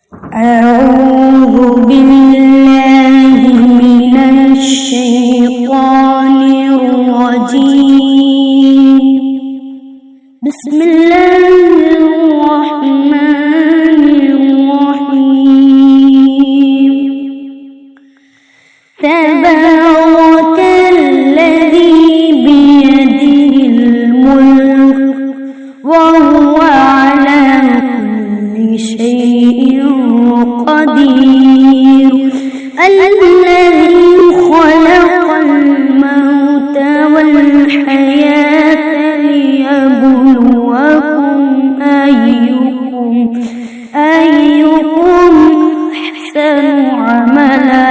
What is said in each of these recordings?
أعوذ بالله من الشيطان الرجيم. بسم الله الرحمن الرحيم. تبارك الذي بيده الملك وهو على كل شيء قدير. الذي خلق الموت والحياة ليبلوكم أيكم أحسن عملا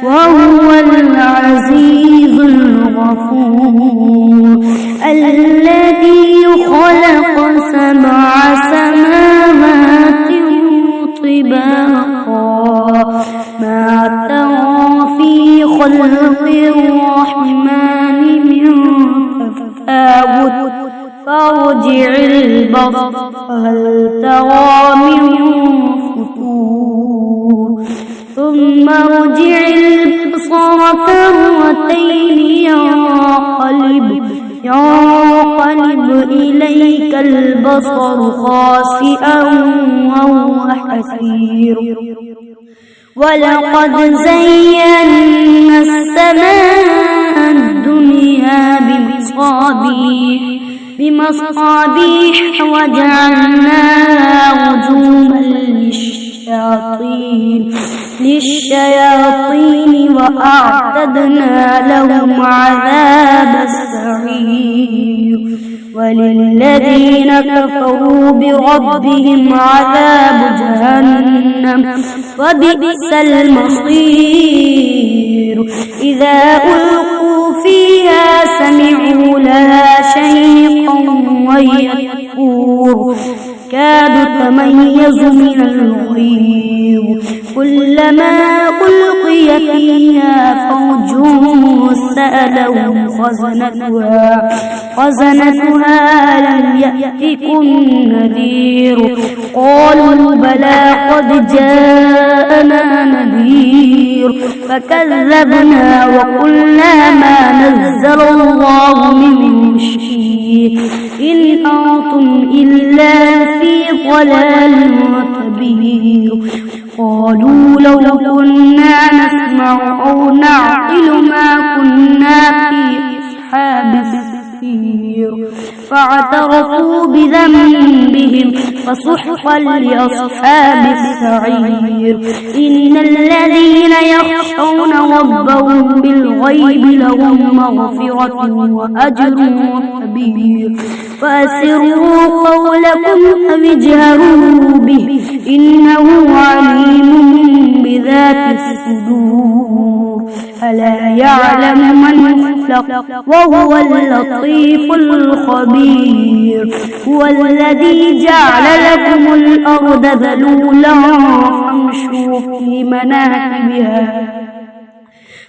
وهو العزيز الغفور. الذي خلق 7 سماوات طباقا ما ترى في خلق الرحمن من تفاوت فارجع البصر هل ترى من فطور ثم ارجع البصر كرتين ينقلب إليك البصر خاسئا وهو حسير. ولقد زينا السماء الدنيا بمصابيح وجعلناها رجوما للشياطين وأعتدنا لهم عذاب السعير. وللذين كفروا بربهم عذاب جهنم وبئس المصير. إذا ألقوا فيها سمعوا لها شيقا وهي تفور كاد تميز من الغيظ كلما ألقي فيها فوج سألهم خزنتها لم يأتكم نذير قالوا بلى قد جاءنا نذير فكذبنا وقلنا ما نزل الله من شيء إن أنتم إلا في ضلال كبير. قالوا لو كنا نسمع أو نعقل ما كنا في أصحاب السعير فاعترفوا بذنبهم فسحقا لأصحاب السعير. إن الذين يخشون ربهم بالغيب لهم مغفرة وأجر كبير. فأسروا قولكم أو اجهروا به إنه عليم بذات الصدور. ألا يعلم من خلق وهو اللطيف الخبير. هو الذي جعل لكم الأرض ذلولا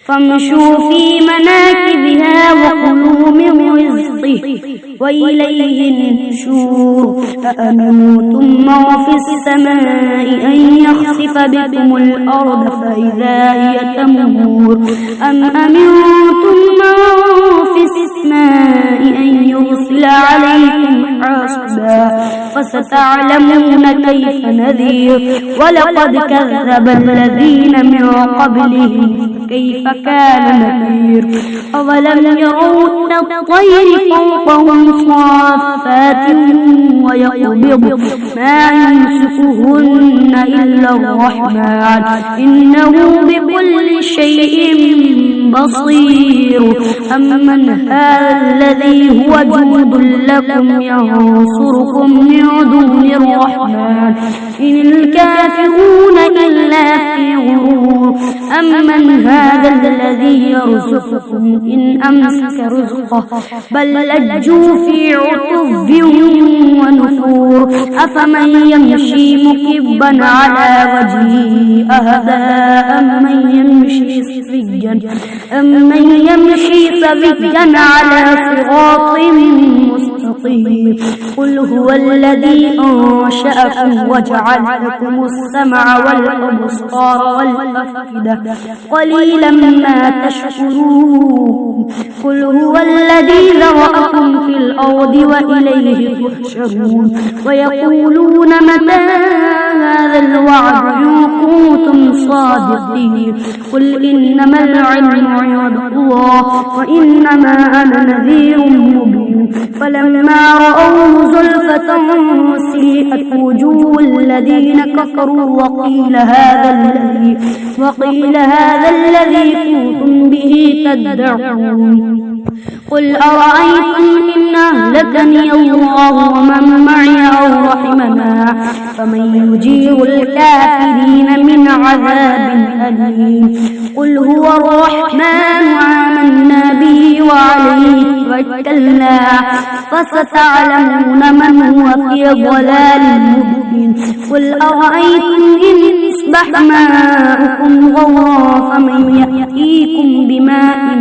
فامشوا في مناكبها وكلوا من رزقه وإليه النشور. أأمنتم من في السماء أن يخسف بكم الأرض فإذا هي تمور أم أمنتم من في السماء أن يرسل عليكم حاصبا فستعلمون كيف نذير. ولقد كذب الذين من قبلهم كيف كان نذير. أولم يروا الطير فوقهم صافات ويقبض ما يمسكهن إلا الرحمن إنه بكل شيء بصير. أمن هذا الذي هو جند لكم ينصركم من دون الرحمن إن الكافرون إلا في غرور. أمن هذا الذي يرزقكم إن أمسك رزقه بل لجوا في عتو ونفور. أفمن يمشي مكبا على وجهه أهدى أمن يمشي سويا على صراط مستقيم. مستطير قل هو الذي أنشأكم وجعل لكم السمع والأبصار والأفئدة قليلا ما تشكرون قل هو الذي ذرأكم في الأرض وإليه تحشرون ويقولون متى هذا الوعد إن كنتم صادقين قل إنما العلم عند الله وإنما أنا نذير مبين فلما رأوه زلفة سيئت وجوه الذين كفروا وقيل هذا الذي كنتم به تدعون قل أرأيتم إن أهلكني الله ومن معي أو رحمنا فمن يجير الكافرين من عذاب أليم قل هو الرحمن آمنا به وعليه توكلنا فستعلمون من هو في ضلال مبين قل أرأيتم إن أصبح ماؤكم غورا فمن يأتيكم بماء